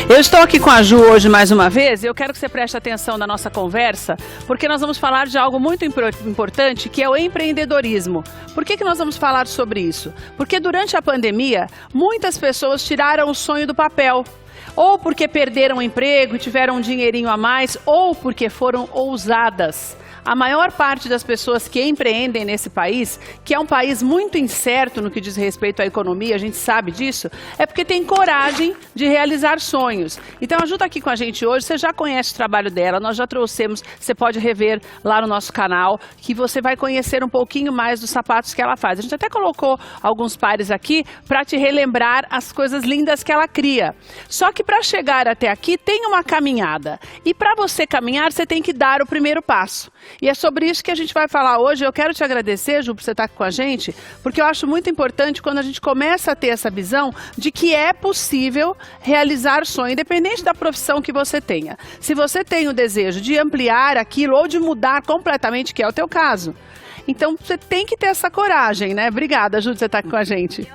Eu estou aqui com a Ju hoje mais uma vez e eu quero que você preste atenção na nossa conversa, porque nós vamos falar de algo muito importante, que é o empreendedorismo. Por que nós vamos falar sobre isso? Porque durante a pandemia, muitas pessoas tiraram o sonho do papel. Ou porque perderam o emprego e tiveram um dinheirinho a mais, ou porque foram ousadas. A maior parte das pessoas que empreendem nesse país, que é um país muito incerto no que diz respeito à economia, a gente sabe disso, é porque tem coragem de realizar sonhos. Então a Ju está aqui com a gente hoje, você já conhece o trabalho dela, nós já trouxemos, você pode rever lá no nosso canal, que você vai conhecer um pouquinho mais dos sapatos que ela faz. A gente até colocou alguns pares aqui para te relembrar as coisas lindas que ela cria. Só que para chegar até aqui tem uma caminhada. E para você caminhar, você tem que dar o primeiro passo. E é sobre isso que a gente vai falar hoje. Eu quero te agradecer, Ju, por você estar aqui com a gente, porque eu acho muito importante quando a gente começa a ter essa visão de que é possível realizar sonho, independente da profissão que você tenha. Se você tem o desejo de ampliar aquilo ou de mudar completamente, que é o teu caso. Então, você tem que ter essa coragem, né? Obrigada, Ju, de você estar aqui com a gente.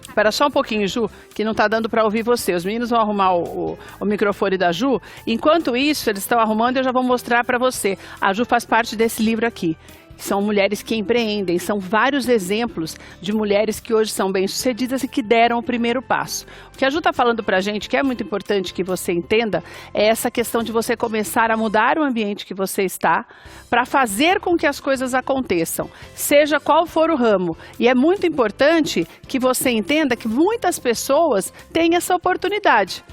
Espera só um pouquinho, Ju, que não está dando para ouvir você. Os meninos vão arrumar o microfone da Ju. Enquanto isso, eles estão arrumando, eu já vou mostrar para você. A Ju faz parte desse livro aqui. São mulheres que empreendem, são vários exemplos de mulheres que hoje são bem-sucedidas e que deram o primeiro passo. O que a Ju está falando para a gente, que é muito importante que você entenda, é essa questão de você começar a mudar o ambiente que você está para fazer com que as coisas aconteçam, seja qual for o ramo. E é muito importante que você entenda que muitas pessoas têm essa oportunidade.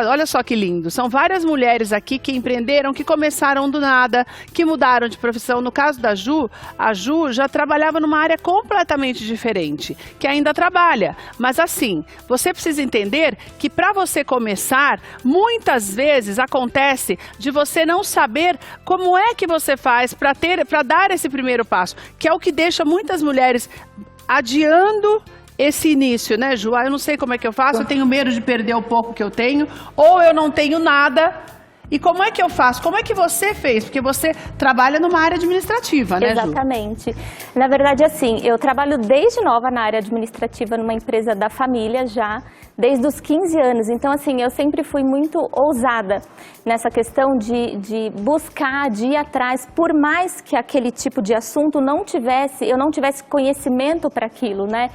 Olha só que lindo, são várias mulheres aqui que empreenderam, que começaram do nada, que mudaram de profissão. No caso da Ju, a Ju já trabalhava numa área completamente diferente, que ainda trabalha. Mas assim, você precisa entender que para você começar, muitas vezes acontece de você não saber como é que você faz para dar esse primeiro passo, que é o que deixa muitas mulheres adiando esse início, né, Ju? Eu não sei como é que eu faço, eu tenho medo de perder o pouco que eu tenho, ou eu não tenho nada. E como é que eu faço? Como é que você fez? Porque você trabalha numa área administrativa, né, Ju? Exatamente. Na verdade, assim, eu trabalho desde nova na área administrativa, numa empresa da família já, desde os 15 anos. Então, assim, eu sempre fui muito ousada nessa questão de buscar, de ir atrás, por mais que aquele tipo de assunto eu não tivesse conhecimento para aquilo, né?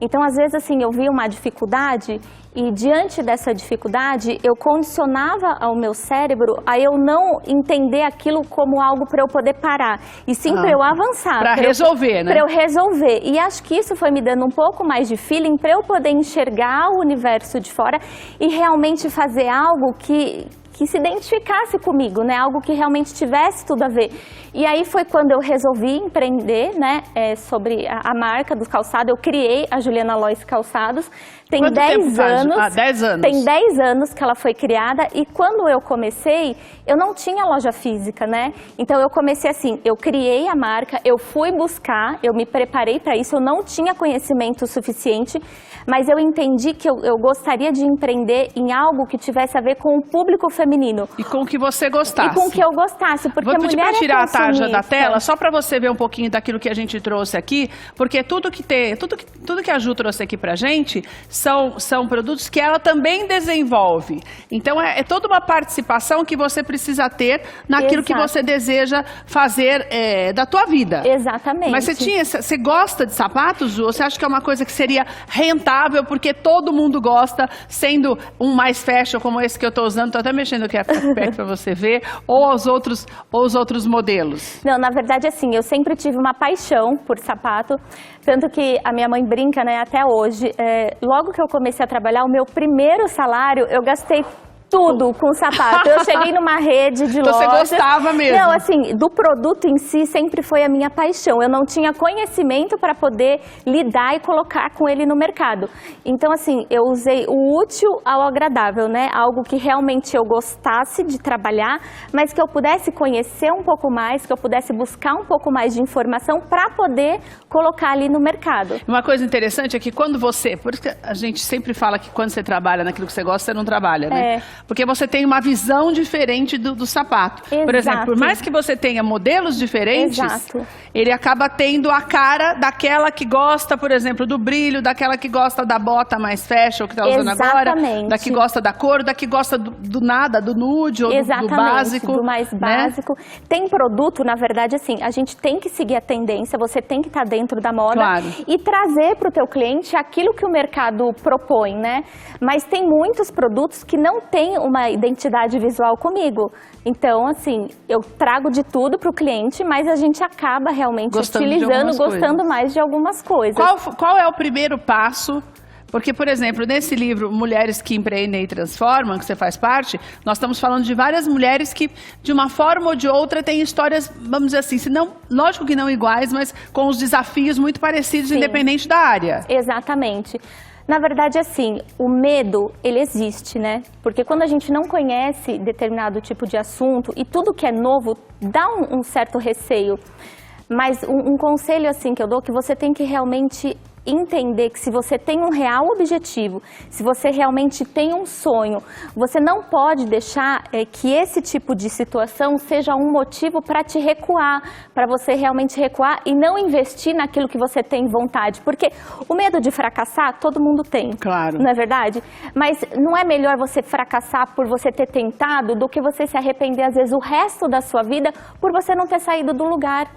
Então, às vezes, assim, eu via uma dificuldade e, diante dessa dificuldade, eu condicionava ao meu cérebro a eu não entender aquilo como algo para eu poder parar, e sim para eu avançar. Para resolver, né? Para eu resolver. E acho que isso foi me dando um pouco mais de feeling para eu poder enxergar o universo de fora e realmente fazer algo que se identificasse comigo, né? Algo que realmente tivesse tudo a ver. E aí foi quando eu resolvi empreender, né? Sobre a marca do calçado. Eu criei a Juliana Lois Calçados. Tem 10 anos. 10 anos. Tem 10 anos que ela foi criada. E quando eu comecei, eu não tinha loja física, né? Então eu comecei assim, eu criei a marca, eu fui buscar, eu me preparei para isso, eu não tinha conhecimento suficiente, mas eu entendi que eu gostaria de empreender em algo que tivesse a ver com o público feminino. E com o que você gostasse. E com o que eu gostasse, porque a mulher Vou pedir para tirar a tarja da consumista. tela, só para você ver um pouquinho daquilo que a gente trouxe aqui, porque tudo que a Ju trouxe aqui pra gente são produtos que ela também desenvolve. Então é toda uma participação que você precisa ter naquilo que você deseja fazer da tua vida. Exatamente. Mas você gosta de sapatos, Ju? Ou você acha que é uma coisa que seria rentável porque todo mundo gosta, sendo um mais fashion como esse que eu estou usando, estou até mexendo aqui perto para você ver, ou os outros modelos? Não, na verdade, assim, eu sempre tive uma paixão por sapato, tanto que a minha mãe brinca, né, até hoje. Logo que eu comecei a trabalhar, o meu primeiro salário, eu gastei tudo com sapato. Eu cheguei numa rede de lojas. Você gostava mesmo? Não, assim, do produto em si sempre foi a minha paixão. Eu não tinha conhecimento para poder lidar e colocar com ele no mercado. Então, assim, eu usei o útil ao agradável, né? Algo que realmente eu gostasse de trabalhar, mas que eu pudesse conhecer um pouco mais, que eu pudesse buscar um pouco mais de informação para poder colocar ali no mercado. Uma coisa interessante é que quando você... Por isso que a gente sempre fala que quando você trabalha naquilo que você gosta, você não trabalha, né? Porque você tem uma visão diferente do sapato. Exato. Por exemplo, por mais que você tenha modelos diferentes, ele acaba tendo a cara daquela que gosta, por exemplo, do brilho, daquela que gosta da bota mais fashion que está usando agora, da que gosta da cor, da que gosta do nada, do nude ou do básico. Do mais básico. Né? Tem produto, na verdade, assim, a gente tem que seguir a tendência, você tem que estar dentro da moda e trazer para o teu cliente aquilo que o mercado propõe, né? Mas tem muitos produtos que não têm uma identidade visual comigo. Então, assim, eu trago de tudo para o cliente, mas a gente acaba realmente gostando mais de algumas coisas. Qual é o primeiro passo? Porque, por exemplo, nesse livro Mulheres que Empreendem e Transformam, que você faz parte, nós estamos falando de várias mulheres que, de uma forma ou de outra, têm histórias, vamos dizer assim, se não, lógico que não iguais, mas com os desafios muito parecidos, independente da área. Exatamente. Na verdade, assim, o medo, ele existe, né? Porque quando a gente não conhece determinado tipo de assunto e tudo que é novo dá um certo receio. Mas um conselho, assim, que eu dou, que você tem que realmente entender que se você tem um real objetivo, se você realmente tem um sonho, você não pode deixar que esse tipo de situação seja um motivo para te recuar, para você realmente recuar e não investir naquilo que você tem vontade, porque o medo de fracassar todo mundo tem, não é verdade? Mas não é melhor você fracassar por você ter tentado do que você se arrepender às vezes o resto da sua vida por você não ter saído do lugar.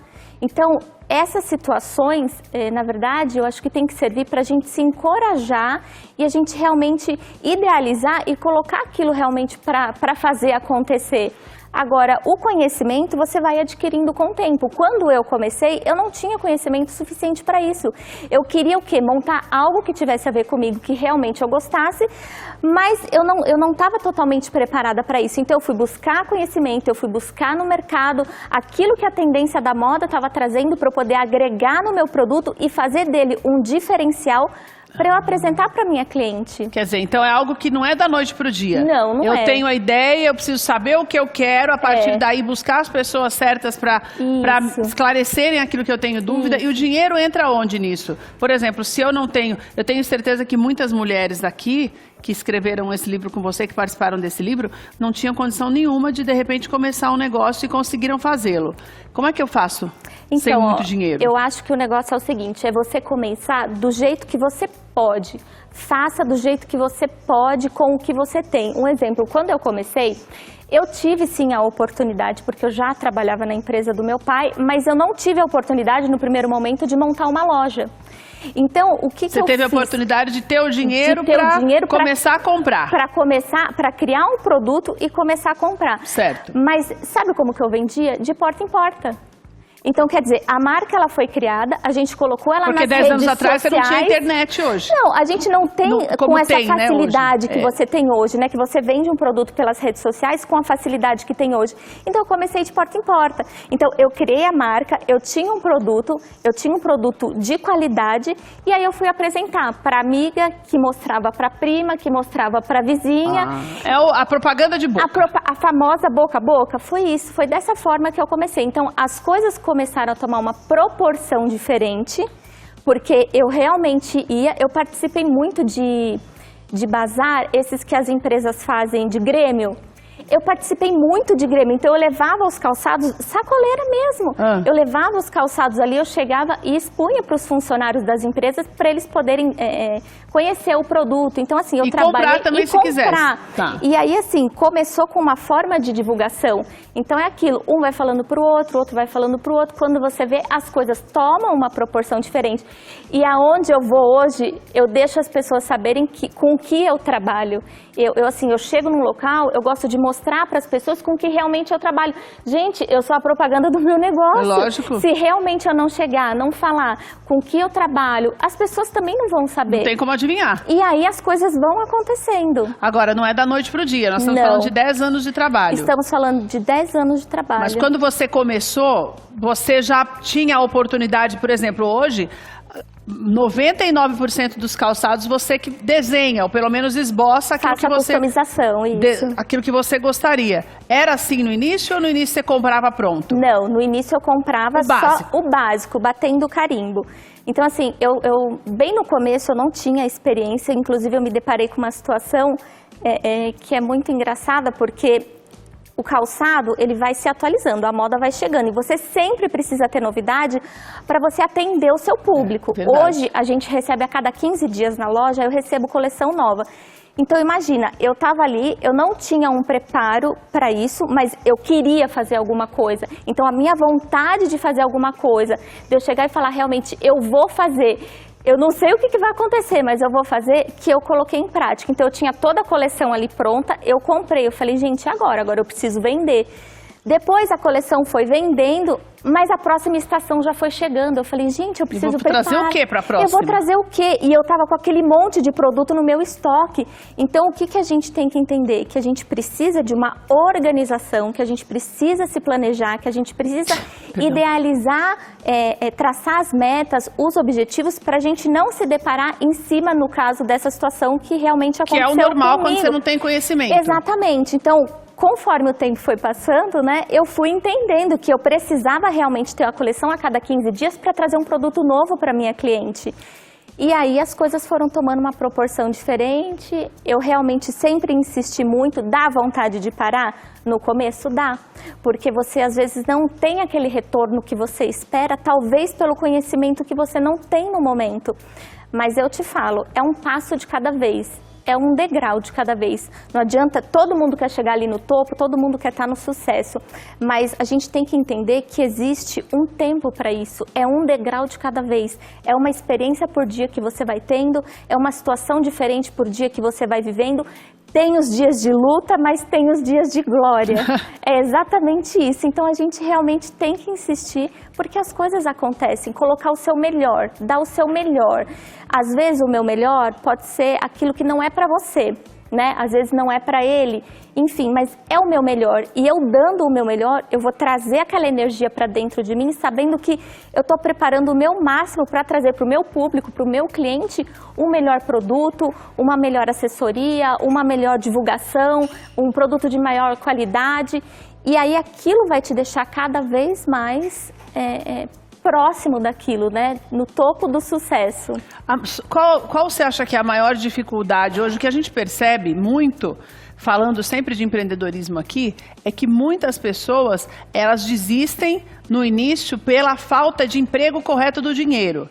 Então, essas situações, na verdade, eu acho que tem que servir para a gente se encorajar e a gente realmente idealizar e colocar aquilo realmente para fazer acontecer. Agora, o conhecimento você vai adquirindo com o tempo. Quando eu comecei, eu não tinha conhecimento suficiente para isso. Eu queria o quê? Montar algo que tivesse a ver comigo, que realmente eu gostasse, mas eu não estava totalmente preparada para isso. Então, eu fui buscar conhecimento, eu fui buscar no mercado aquilo que a tendência da moda estava trazendo para eu poder agregar no meu produto e fazer dele um diferencial para eu apresentar para minha cliente. Quer dizer, então é algo que não é da noite para o dia. Não é. Eu tenho a ideia, eu preciso saber o que eu quero, a partir daí buscar as pessoas certas para esclarecerem aquilo que eu tenho dúvida. E o dinheiro entra onde nisso? Por exemplo, se eu não tenho... Eu tenho certeza que muitas mulheres aqui que escreveram esse livro com você, que participaram desse livro, não tinham condição nenhuma de repente, começar um negócio e conseguiram fazê-lo. Como é que eu faço sem muito dinheiro? Eu acho que o negócio é o seguinte, é você começar do jeito que você pode. Faça do jeito que você pode com o que você tem. Um exemplo, quando eu comecei, eu tive sim a oportunidade, porque eu já trabalhava na empresa do meu pai, mas eu não tive a oportunidade no primeiro momento de montar uma loja. Então, o que Você teve a oportunidade de ter o dinheiro para começar a comprar. Para criar um produto e começar a comprar. Certo. Mas sabe como que eu vendia? De porta em porta. Então, quer dizer, a marca ela foi criada, a gente colocou ela nas redes sociais. Porque 10 anos atrás você não tinha internet hoje. Não, a gente não tem com essa facilidade que você tem hoje, né? Que você vende um produto pelas redes sociais com a facilidade que tem hoje. Então, eu comecei de porta em porta. Então, eu criei a marca, eu tinha um produto de qualidade e aí eu fui apresentar para amiga, que mostrava para prima, que mostrava para vizinha. É a propaganda de boca. A famosa boca a boca, foi isso, foi dessa forma que eu comecei. Então, as coisas começaram a tomar uma proporção diferente, porque eu realmente eu participei muito de bazar, esses que as empresas fazem de grêmio. Eu participei muito de grêmio, então eu levava os calçados, sacoleira mesmo. Eu levava os calçados ali, eu chegava e expunha para os funcionários das empresas para eles poderem conhecer o produto. Então, assim, eu trabalhei comprar também se quisesse. E aí, assim, começou com uma forma de divulgação. Então, é aquilo, um vai falando para o outro vai falando para o outro. Quando você vê, as coisas tomam uma proporção diferente. E aonde eu vou hoje, eu deixo as pessoas saberem com o que eu trabalho. Eu chego num local, eu gosto de mostrar mostrar para as pessoas com que realmente eu trabalho. Gente, eu sou a propaganda do meu negócio. Lógico. Se realmente eu não chegar, não falar com que eu trabalho, as pessoas também não vão saber. Não tem como adivinhar. E aí as coisas vão acontecendo. Agora, não é da noite pro dia, nós estamos falando de 10 anos de trabalho. Estamos falando de 10 anos de trabalho. Mas quando você começou, você já tinha a oportunidade, por exemplo, hoje, 99% dos calçados você que desenha, ou pelo menos esboça aquilo Faça que você... customização, isso. Aquilo que você gostaria. Era assim no início ou no início você comprava pronto? Não, no início eu comprava só o básico, batendo carimbo. Então, assim, bem no começo eu não tinha experiência, inclusive eu me deparei com uma situação que é muito engraçada, porque o calçado, ele vai se atualizando, a moda vai chegando e você sempre precisa ter novidade para você atender o seu público. Hoje, a gente recebe a cada 15 dias na loja, eu recebo coleção nova. Então, imagina, eu estava ali, eu não tinha um preparo para isso, mas eu queria fazer alguma coisa. Então, a minha vontade de fazer alguma coisa, de eu chegar e falar, realmente, eu vou fazer. Eu não sei o que vai acontecer, mas eu vou fazer, que eu coloquei em prática. Então, eu tinha toda a coleção ali pronta, eu comprei. Eu falei, gente, agora eu preciso vender. Depois a coleção foi vendendo, mas a próxima estação já foi chegando. Eu falei, gente, eu preciso preparar. Trazer o quê para a próxima? Eu vou trazer o quê? E eu estava com aquele monte de produto no meu estoque. Então, o que a gente tem que entender? Que a gente precisa de uma organização, que a gente precisa se planejar, que a gente precisa idealizar, traçar as metas, os objetivos, para a gente não se deparar em cima, no caso dessa situação que realmente aconteceu comigo. Que é o normal quando você não tem conhecimento. Exatamente. Então, conforme o tempo foi passando, né, eu fui entendendo que eu precisava realmente ter a coleção a cada 15 dias para trazer um produto novo para minha cliente. E aí as coisas foram tomando uma proporção diferente, eu realmente sempre insisti muito, dá vontade de parar? No começo dá, porque você às vezes não tem aquele retorno que você espera, talvez pelo conhecimento que você não tem no momento. Mas eu te falo, é um passo de cada vez. É um degrau de cada vez. Não adianta, todo mundo quer chegar ali no topo, todo mundo quer estar no sucesso. Mas a gente tem que entender que existe um tempo para isso. É um degrau de cada vez. É uma experiência por dia que você vai tendo, é uma situação diferente por dia que você vai vivendo. Tem os dias de luta, mas tem os dias de glória. É exatamente isso. Então, a gente realmente tem que insistir, porque as coisas acontecem. Colocar o seu melhor, dar o seu melhor. Às vezes, o meu melhor pode ser aquilo que não é para você, né? Às vezes, não é para ele. Enfim, mas é o meu melhor. E eu dando o meu melhor, eu vou trazer aquela energia para dentro de mim, sabendo que eu estou preparando o meu máximo para trazer para o meu público, para o meu cliente, um melhor produto, uma melhor assessoria, uma melhor divulgação, um produto de maior qualidade. E aí aquilo vai te deixar cada vez mais próximo daquilo, né? No topo do sucesso. Qual você acha que é a maior dificuldade hoje? O que a gente percebe muito, falando sempre de empreendedorismo aqui, é que muitas pessoas, elas desistem no início pela falta de emprego correto do dinheiro.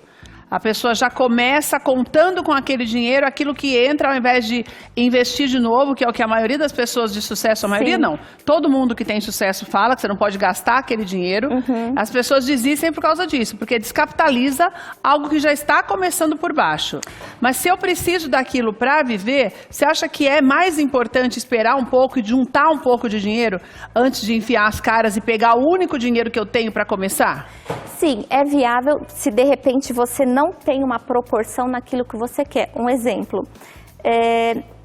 A pessoa já começa contando com aquele dinheiro, aquilo que entra, ao invés de investir de novo, que é o que a maioria das pessoas de sucesso, a maioria não, todo mundo que tem sucesso fala que você não pode gastar aquele dinheiro. As pessoas desistem por causa disso, porque descapitaliza algo que já está começando por baixo. Mas se eu preciso daquilo para viver, você acha que é mais importante esperar um pouco e juntar um pouco de dinheiro antes de enfiar as caras e pegar o único dinheiro que eu tenho para começar? Sim, é viável se de repente você não tem uma proporção naquilo que você quer. Um exemplo,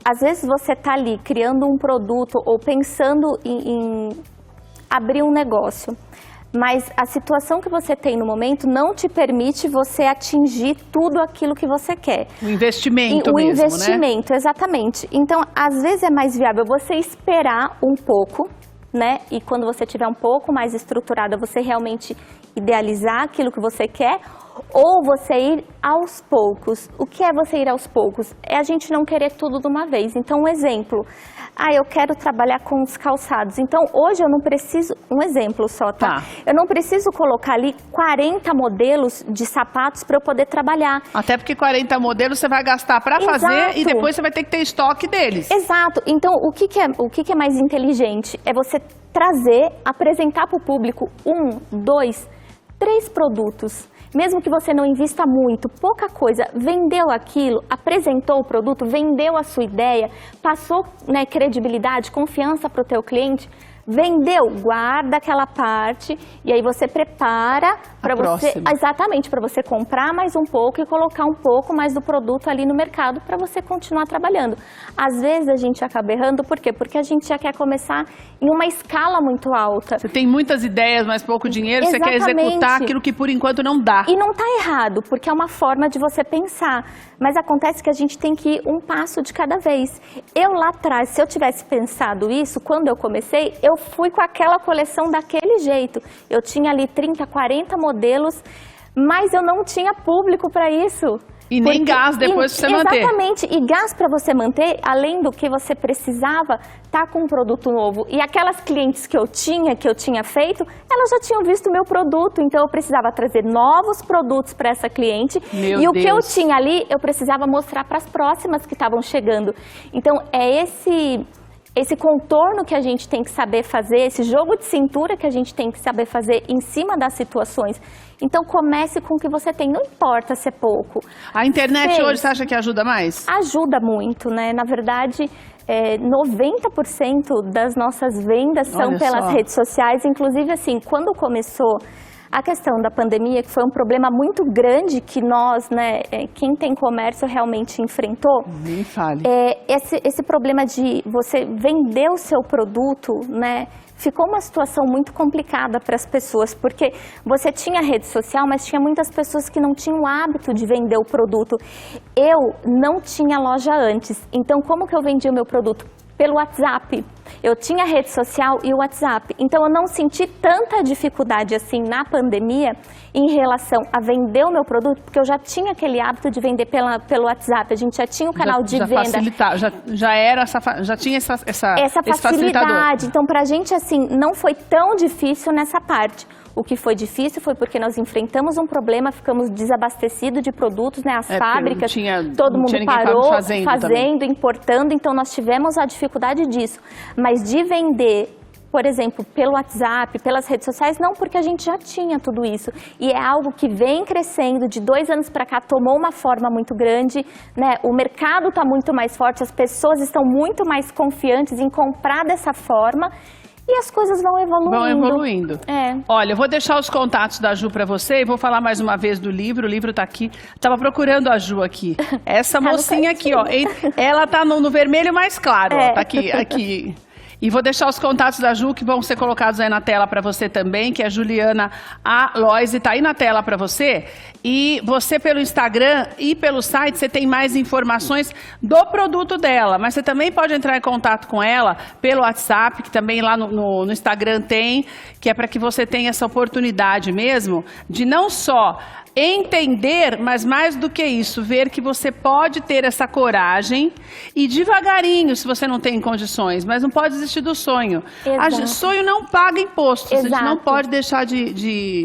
às vezes você está ali criando um produto ou pensando em abrir um negócio, mas a situação que você tem no momento não te permite você atingir tudo aquilo que você quer. O investimento mesmo, né? O investimento, exatamente. Então, às vezes é mais viável você esperar um pouco, né? E quando você tiver um pouco mais estruturada, você realmente idealizar aquilo que você quer, ou você ir aos poucos. O que é você ir aos poucos? É a gente não querer tudo de uma vez. Então, um exemplo. Eu quero trabalhar com os calçados. Então, hoje eu não preciso... Um exemplo só, tá? Eu não preciso colocar ali 40 modelos de sapatos para eu poder trabalhar. Até porque 40 modelos você vai gastar para fazer e depois você vai ter que ter estoque deles. Exato. Então, o que é mais inteligente? É você trazer, apresentar para o público 1, 2, 3 produtos. mesmo que você não invista muito, pouca coisa, vendeu aquilo, apresentou o produto, vendeu a sua ideia, passou, né, credibilidade, confiança para o teu cliente, vendeu, guarda aquela parte e aí você prepara para você, exatamente, para você comprar mais um pouco e colocar um pouco mais do produto ali no mercado para você continuar trabalhando. Às vezes a gente acaba errando, por quê? Porque a gente já quer começar em uma escala muito alta. Você tem muitas ideias, mas pouco dinheiro, você quer executar aquilo que por enquanto não dá. E não está errado, porque é uma forma de você pensar. Mas acontece que a gente tem que ir um passo de cada vez. Eu lá atrás, se eu tivesse pensado isso, quando eu comecei, eu fui com aquela coleção daquele jeito. Eu tinha ali 30, 40 modelos, mas eu não tinha público para isso. E nem gás depois para você manter. Exatamente, e gás para você manter, além do que você precisava, tá com um produto novo. E aquelas clientes que eu tinha feito, elas já tinham visto o meu produto, então eu precisava trazer novos produtos para essa cliente. Meu e o Deus. que eu tinha ali, eu precisava mostrar para as próximas que estavam chegando. Então é esse contorno que a gente tem que saber fazer, esse jogo de cintura que a gente tem que saber fazer em cima das situações. Então comece com o que você tem, não importa se é pouco. A internet hoje, você acha que ajuda mais? Ajuda muito, né? Na verdade, 90% das nossas vendas são pelas redes sociais. Inclusive, assim, quando começou a questão da pandemia, que foi um problema muito grande que nós, né, quem tem comércio realmente enfrentou. Nem fale. Esse problema de você vender o seu produto, né, ficou uma situação muito complicada para as pessoas, porque você tinha rede social, mas tinha muitas pessoas que não tinham o hábito de vender o produto. Eu não tinha loja antes, então como que eu vendia o meu produto? Pelo WhatsApp. Eu tinha rede social e o WhatsApp, então eu não senti tanta dificuldade assim na pandemia em relação a vender o meu produto, porque eu já tinha aquele hábito de vender pelo WhatsApp, a gente já tinha o canal de venda. Já tinha essa facilidade, então pra gente assim, não foi tão difícil nessa parte. O que foi difícil foi porque nós enfrentamos um problema, ficamos desabastecidos de produtos, né? As fábricas, todo mundo parou fazendo, importando, então nós tivemos a dificuldade disso. Mas de vender, por exemplo, pelo WhatsApp, pelas redes sociais, não, porque a gente já tinha tudo isso. E é algo que vem crescendo, de 2 anos para cá tomou uma forma muito grande, né? O mercado está muito mais forte, as pessoas estão muito mais confiantes em comprar dessa forma. E as coisas vão evoluindo. Vão evoluindo. Olha, eu vou deixar os contatos da Ju para você e vou falar mais uma vez do livro. O livro tá aqui. Tava procurando a Ju aqui. Essa mocinha aqui, ó. Ela tá no vermelho mais claro, ó. Tá aqui. E vou deixar os contatos da Ju, que vão ser colocados aí na tela para você também, que é Juliana Aloise, tá aí na tela para você. E você pelo Instagram e pelo site, você tem mais informações do produto dela. Mas você também pode entrar em contato com ela pelo WhatsApp, que também lá no Instagram tem, que é para que você tenha essa oportunidade mesmo de não só entender, mas mais do que isso, ver que você pode ter essa coragem e devagarinho, se você não tem condições, mas não pode desistir do sonho. Sonho não paga imposto, a gente não pode deixar de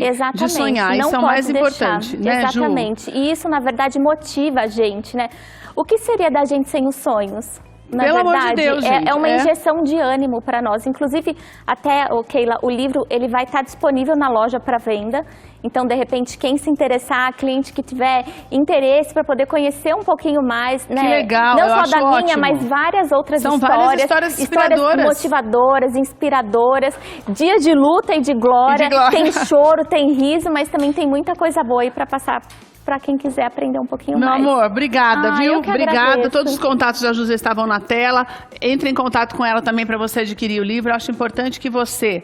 sonhar, isso é o mais importante, né, exatamente. Ju? E isso, na verdade, motiva a gente, né? O que seria da gente sem os sonhos? Na Pelo verdade, amor de Deus, gente, é uma injeção de ânimo para nós. Inclusive, até, Keila, o livro ele vai estar disponível na loja para venda. Então, de repente, quem se interessar, cliente que tiver interesse para poder conhecer um pouquinho mais, né? Que legal, não só da minha, mas várias outras histórias. São várias histórias inspiradoras. Motivadoras, inspiradoras. Dia de luta e de glória. Tem choro, tem riso, mas também tem muita coisa boa aí para passar para quem quiser aprender um pouquinho mais. Meu amor, obrigada, viu? Obrigada. Agradeço. Todos os contatos da José estavam na tela. Entre em contato com ela também para você adquirir o livro. Eu acho importante que você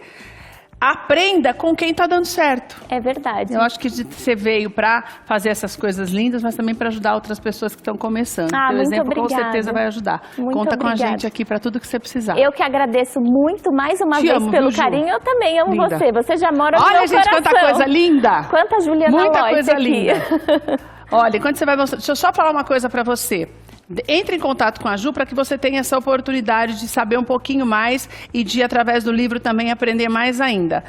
aprenda com quem está dando certo. É verdade. Eu acho que você veio para fazer essas coisas lindas, mas também para ajudar outras pessoas que estão começando. Teu exemplo obrigada. Com certeza vai ajudar. Muito Conta obrigada. com a gente aqui para tudo que você precisar. Eu que agradeço muito mais uma vez pelo carinho. Eu também amo linda. você. Você já mora no meu coração. Olha, gente, quanta coisa linda. Quanta Juliana Muita Aloise coisa aqui. linda. Olha, quando você vai mostrar... Deixa eu só falar uma coisa para você. Entre em contato com a Ju para que você tenha essa oportunidade de saber um pouquinho mais e de, através do livro, também aprender mais ainda.